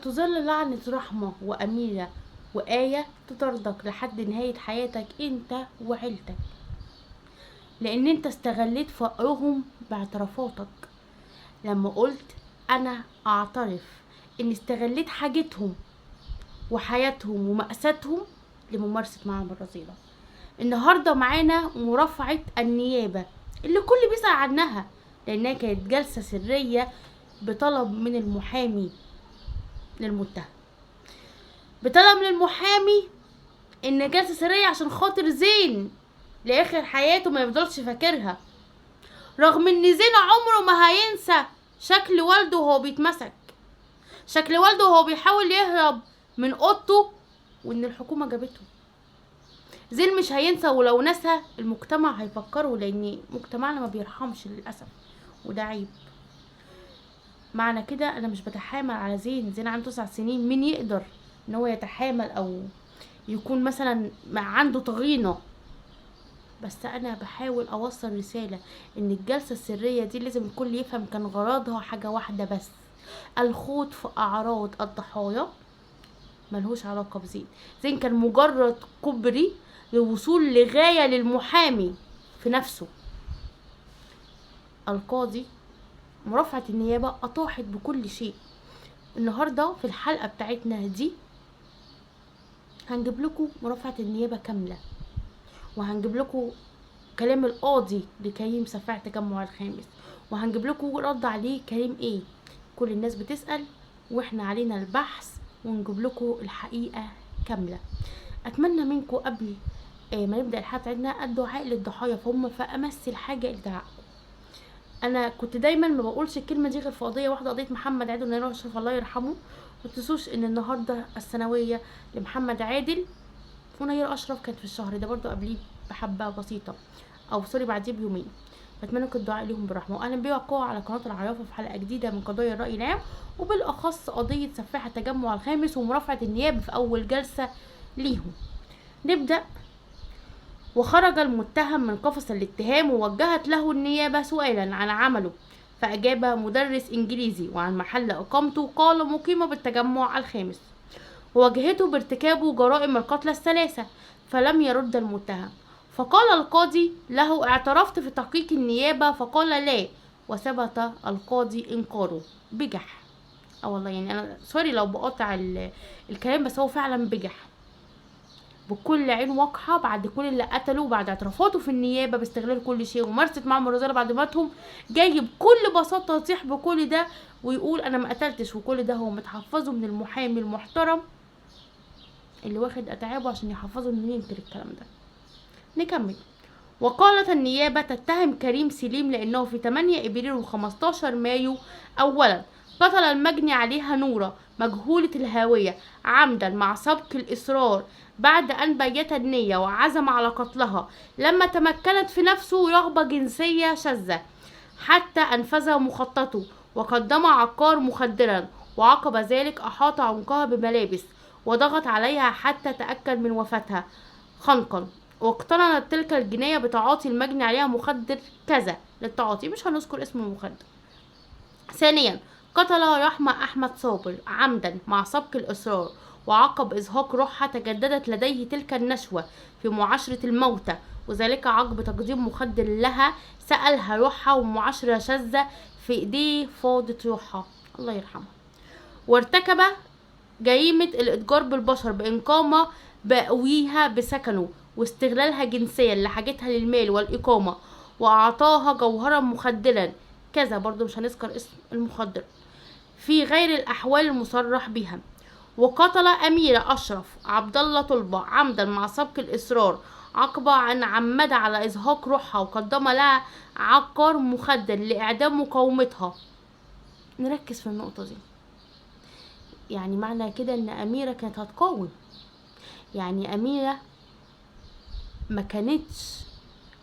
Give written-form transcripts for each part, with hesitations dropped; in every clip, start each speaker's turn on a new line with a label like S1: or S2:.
S1: هتظل لعنة رحمة وأميرة وآية تطاردك لحد نهاية حياتك انت وعيلتك، لان انت استغليت فقرهم باعترافاتك. لما قلت انا اعترف ان استغليت حاجتهم وحياتهم ومأساتهم لممارسة معهم الرذيلة. النهاردة معانا مرافعة النيابة اللي كل بيسأل عنها، لانها كانت جلسة سرية بطلب من المحامي للمتهم، بطلب من المحامي ان جلسة سرية عشان خاطر زين لاخر حياته ما يفضلش فاكرها، رغم ان زين عمره ما هينسى شكل والده وهو بيتمسك، شكل والده وهو بيحاول يهرب من اوضته وان الحكومة جابته. زين مش هينسى، ولو نسى المجتمع هيفكره، لان مجتمعنا ما بيرحمش للأسف، وده عيب. معنى كده انا مش بتحامل على زين عنده 9 سنين، مين يقدر ان هو يتحامل او يكون مثلا عنده طغينة؟ بس انا بحاول اوصل رسالة ان الجلسة السرية دي لازم الكل يفهم كان غرضها حاجة واحدة بس، الخوض في اعراض الضحايا، ملهوش علاقة زين كان مجرد كوبري للوصول لغاية للمحامي في نفسه. القاضي مرافعة النيابة اطاحت بكل شيء. النهاردة في الحلقة بتاعتنا دي هنجيب لكم مرافعة النيابة كاملة، وهنجيب لكم كلام القاضي لكريم سفاح تجمع الخامس، وهنجيب لكم رد عليه كريم ايه. كل الناس بتسأل واحنا علينا البحث، ونجيب لكم الحقيقة كاملة. اتمنى منكم قبل ما نبدأ الحلقة بتاعتنا الدعاء للضحايا، فهم فامس الحاجة لدعائكم. انا كنت دايما ما بقولش الكلمة دي غير في قضية واحدة، قضية محمد عادل ونيران اشرف الله يرحمه. متنسوش ان النهاردة السنوية لمحمد عادل، ونير اشرف كانت في الشهر ده برضو قبليه بحبة بسيطة، او سوري بعديه بيومين. بتمنى لكم الدعاء ليهم بالرحمه. واهلا بيكم على قناه العيافه في حلقه جديده من قضايا الراي العام، وبالاخص قضيه سفاح التجمع الخامس ومرافعه النيابه في اول جلسه ليهم. نبدا. وخرج المتهم من قفص الاتهام، ووجهت له النيابه سؤالا عن عمله، فاجاب مدرس انجليزي، وعن محل اقامته قال مقيمه بالتجمع الخامس، وواجهته بارتكابه جرائم القتل الثلاثه، فلم يرد المتهم. فقال القاضي له اعترفت في تحقيق النيابة؟ فقال لا، وثبت القاضي انكاره بجح. والله يعني انا سوري لو بقاطع الكلام، بس هو فعلا بجح بكل عين واقحة بعد كل اللي قتله، بعد اعترافاته في النيابة باستغلال كل شيء ومارست معهم الرذيلة بعد ماتهم، جاي بكل بساطة يطيح بكل ده ويقول انا ما قتلتش، وكل ده هو متحفظه من المحامي المحترم اللي واخد اتعابه عشان يحفظه انه ينكر الكلام ده. نكمل. وقالت النيابة تتهم كريم سليم لأنه في 8 إبريل و15 مايو أولا قتل المجني عليها نورة مجهولة الهوية عمدا مع سبق الإصرار، بعد أن بيت النية وعزم على قتلها لما تمكنت في نفسه رغبة جنسية شاذة، حتى أنفذ مخططه وقدم عقار مخدرا، وعقب ذلك أحاط عنقها بملابس وضغط عليها حتى تأكد من وفاتها خنقا، واقترنت تلك الجناية بتعاطي المجني عليها مخدر كذا للتعاطي، مش هنذكر اسم المخدر. ثانيا قتل رحمة أحمد صابر عمدا مع سبق الإصرار، وعقب إزهاق روحها تجددت لديه تلك النشوة في معاشرة الموتى، وذلك عقب تقديم مخدر لها سألها روحها، ومعاشرة شاذة في إيديه فاضت روحها الله يرحمها. وارتكب جريمة الإتجار بالبشر بإقامة بأويها بسكنه واستغلالها جنسيا لحاجتها للمال والإقامة، وأعطاها جوهرا مخدرا كذا، برضو مش هنذكر اسم المخدر، في غير الأحوال المصرح بها. وقتل أميرة أشرف عبد الله طلبة عمدا مع سبق الإصرار، عقب أن عمد على إزهاق روحها وقدم لها عقار مخدر لإعدام مقاومتها. نركز في النقطة دي، يعني معنى كده ان اميرة كانت هتقاوم، يعني اميرة ما كانتش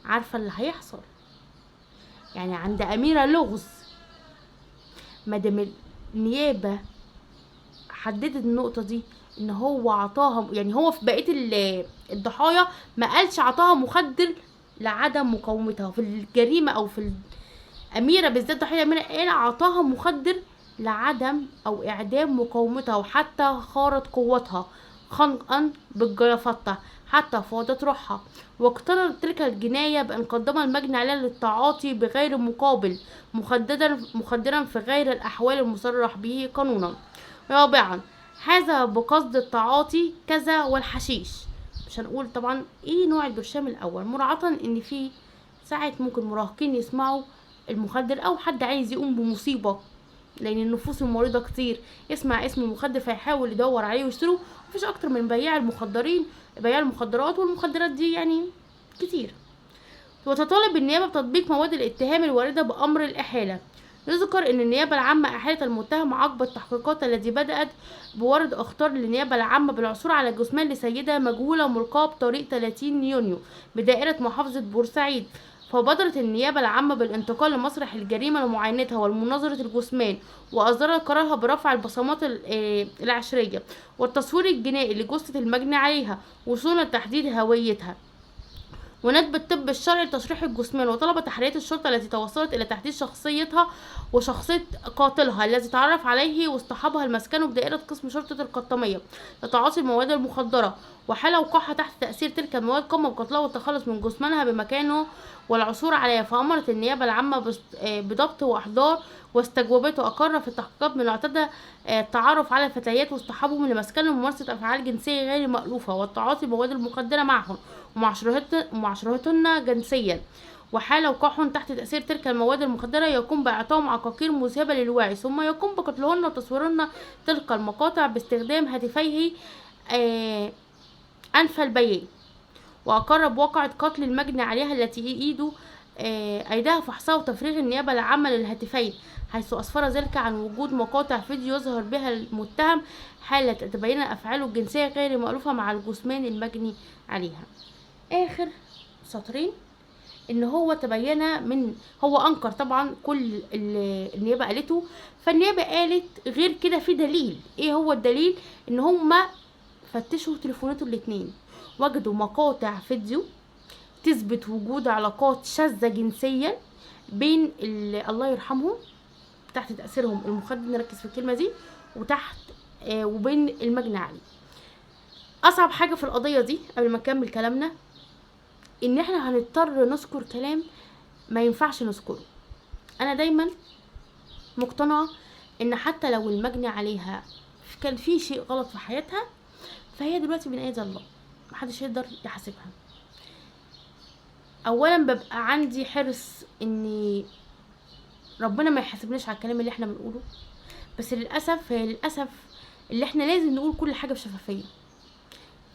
S1: عارفة اللي هيحصل، يعني عند اميرة لغز. مادام النيابة حددت النقطة دي ان هو عطاها، يعني هو في بقية الضحايا ما قالش عطاها مخدر لعدم مقاومتها، في الجريمة او في اميرة بالذات ضحية اميرة قال عطاها مخدر لعدم أو إعدام مقاومتها، وحتى خارت قوتها خنقا بالجيافتة حتى فاضت روحها. واقترنت تلك الجناية بأن قدم المجني عليها للتعاطي بغير مقابل، مخدرا في غير الأحوال المصرح به قانونا. رابعا، هذا بقصد التعاطي كذا والحشيش. مش هنقول طبعا ايه نوع البرشام الاول، مراعاة ان في ساعات ممكن مراهقين يسمعوا المخدر او حد عايز يقوم بمصيبة، لان النفوس المريضة كتير يسمع اسم المخدر فيحاول يدور عليه ويشتروه. مفيش اكتر من بياع المخدرات، والمخدرات دي يعني كتير. وتطالب النيابة بتطبيق مواد الاتهام الواردة بأمر الإحالة. يذكر أن النيابة العامة أحالت المتهم عقب التحقيقات التي بدأت بورد أخطار للنيابة العامة بالعثور على جثمان لسيدة مجهولة ملقاة بطريق 30 يونيو بدائرة محافظة بورسعيد. فبادرت النيابة العامة بالانتقال لمسرح الجريمة لمعاينتها والمناظرة الجثمان، وأصدرت قرارها برفع البصمات العشرية والتصوير الجنائي لجثة المجني عليها وصولا لتحديد هويتها. وندب الطب الشرعي لتشريح الجثمان، وطلب تحريات الشرطة التي توصلت إلى تحديد شخصيتها وشخصية قاتلها الذي تعرف عليه واصطحبها المسكن بدائرة قسم شرطة القطامية لتعاطي المواد المخدرة، وحال وقوعها تحت تأثير تلك المواد قام بقتلها والتخلص من جثمانها بمكانه والعثور عليها. فأمرت النيابة العامة بضبط وإحضار واستجوبته. أقر في التحقيقات من اعتدى التعرف على الفتيات واصطحابهم لمسكن لممارسة أفعال جنسية غير مألوفة والتعاطي المواد المخدرة معهم ومعاشرتهن جنسيا. وحال وقوعهن تحت تأثير تلك المواد المخدرة يقوم بإعطائهم عقاقير مذهبة للوعي، ثم يقوم بقتلهن وتصويرهن تلك المقاطع باستخدام هاتفيه أنف البيان. وأقر بواقعة قتل المجني عليها التي أيدها فحصها وتفريغ النيابة العامة للهاتفين، حيث أسفر ذلك عن وجود مقاطع فيديو يظهر بها المتهم حالة تبين أفعاله الجنسية غير مألوفة مع الجثمان المجني عليها. آخر سطرين ان هو تبين من هو انكر طبعا كل النيابه قالته. فالنيابه قالت غير كده في دليل. ايه هو الدليل؟ ان هما فتشوا تليفوناته الاتنين، وجدوا مقاطع فيديو تثبت وجود علاقات شاذة جنسيا بين الله يرحمهم تحت تأثيرهم المخدر، نركز في الكلمة دي، وتحت وبين المجني عليه. اصعب حاجة في القضية دي قبل ما نكمل كلامنا ان احنا هنضطر نذكر كلام ما ينفعش نذكره. انا دايما مقتنعة ان حتى لو المجني عليها كان في شيء غلط في حياتها، فهي دلوقتي بين ايدي الله، محدش يقدر يحاسبها. اولا ببقى عندي حرص ان ربنا ما يحاسبناش على الكلام اللي احنا بنقوله، بس للاسف اللي احنا لازم نقول كل حاجة بشفافية.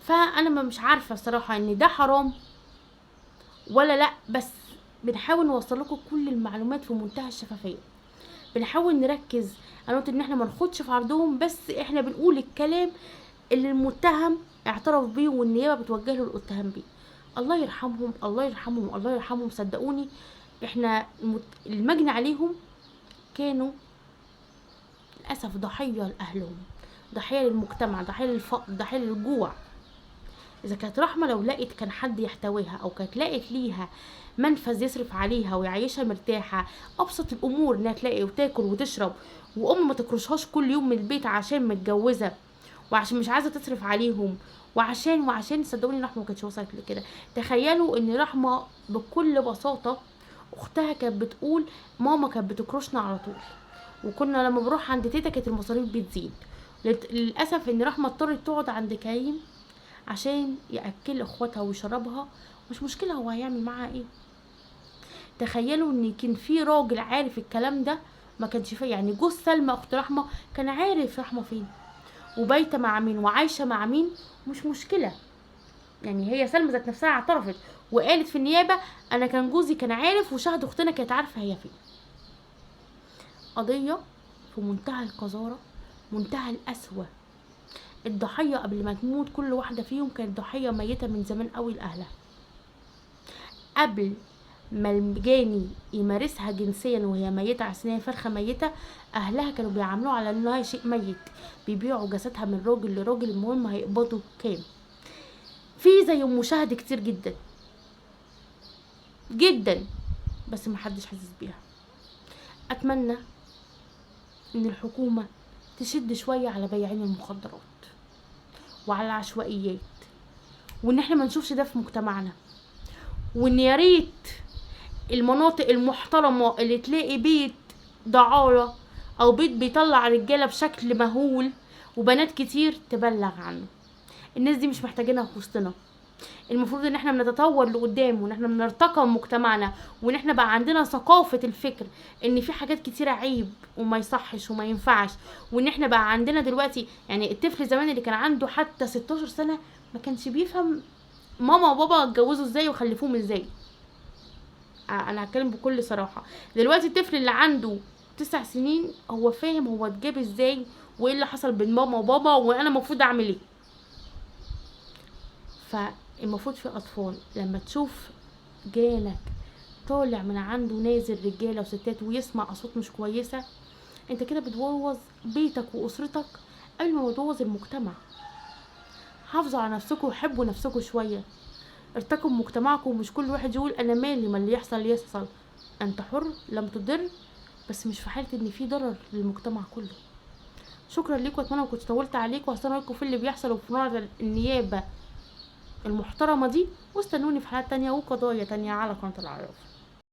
S1: فانا مش عارفة الصراحة ان ده حرام ولا لا، بس بنحاول نوصل لكم كل المعلومات في منتهى الشفافيه. بنحاول نركز، انا قلت ان احنا ما ناخدش في عرضهم، بس احنا بنقول الكلام اللي المتهم اعترف بيه والنيابه بتوجه له الاتهام بيه. الله يرحمهم الله يرحمهم الله يرحمهم. صدقوني احنا المجني عليهم كانوا للاسف ضحيه لاهلهم، ضحيه للمجتمع، ضحيه للفقر، ضحيه للجوع. اذا كانت رحمه لو لقت كان حد يحتويها، او كانت لقت ليها منفذ يصرف عليها ويعيشها مرتاحه، ابسط الامور انها تلاقي وتاكل وتشرب، وام ما تكرشهاش كل يوم من البيت عشان متجوزه وعشان مش عايزه تصرف عليهم، وعشان صدقوني رحمه ما كانتش وصلت لكده. تخيلوا ان رحمه بكل بساطه اختها كانت بتقول ماما كانت بتكرشنا على طول، وكنا لما بروح عند تيتا كانت المصاريف بتزيد. للاسف ان رحمه اضطرت تقعد عند كريم عشان ياكل اخواتها ويشربها، مش مشكله هو هيعمل معاها ايه. تخيلوا ان كان في راجل عارف الكلام ده، ما كانش فيه يعني جوز سلمى اخت رحمه كان عارف رحمه فين وبايته مع مين وعايشه مع مين، مش مشكله. يعني هي سلمى ذات نفسها اعترفت وقالت في النيابه انا كان جوزي كان عارف وشهد اختنا كانت عارفه هي فين. قضيه في منتهى القذاره، منتهى القسوه. الضحيه قبل ما تموت كل واحده فيهم كانت ضحيه ميته من زمان قوي لاهلها. قبل ما الجاني يمارسها جنسيا وهي ميته على سنها فرخه ميته، اهلها كانوا بيعاملوها على انها شيء ميت، بيبيعوا جسدها من راجل لراجل، المهم هيقبضوا كام. في زي مشاهد كتير جدا جدا، بس محدش حاسس بيها. اتمنى ان الحكومة تشد شوية على بياعين المخدرات وعلى العشوائيات، وان احنا ما نشوفش ده في مجتمعنا، وان يا ريت المناطق المحترمة اللي تلاقي بيت دعارة او بيت بيطلع رجالة بشكل مهول وبنات كتير تبلغ عنه. الناس دي مش محتاجينها في وسطنا. المفروض ان احنا بنتطور لقدام، وان احنا بنرتقى بمجتمعنا، وان احنا بقى عندنا ثقافة الفكر ان في حاجات كتيرة عيب وما يصحش وما ينفعش. وان احنا بقى عندنا دلوقتي يعني الطفل زمان اللي كان عنده حتى 16 سنة ما كانش بيفهم ماما وبابا اتجوزوا ازاي وخلفوهم ازاي. انا هتكلم بكل صراحة. دلوقتي الطفل اللي عنده 9 سنين هو فاهم هو اتجاب ازاي، وايه اللي حصل بين ماما وبابا، وانا المفروض اعمل ايه. فالمفروض في اطفال لما تشوف جالك طالع من عنده نازل رجاله وستات ويسمع اصوات مش كويسه، انت كده بتبوظ بيتك واسرتك قبل ما تبوظ المجتمع. حافظوا على نفسكم وحبوا نفسكم شويه، ارتقوا بمجتمعكم، ومش كل واحد يقول انا مالي ما اللي يحصل يحصل. انت حر لم تضر، بس مش في حاله ان في ضرر للمجتمع كله. شكرا ليكم، اتمنى ما كنتش طولت عليكم، وهستنى رايكم في اللي بيحصل وفي نوع النيابه المحترمة دي، واستنوني في حلقات تانية وقضايا تانية على قناة العراف.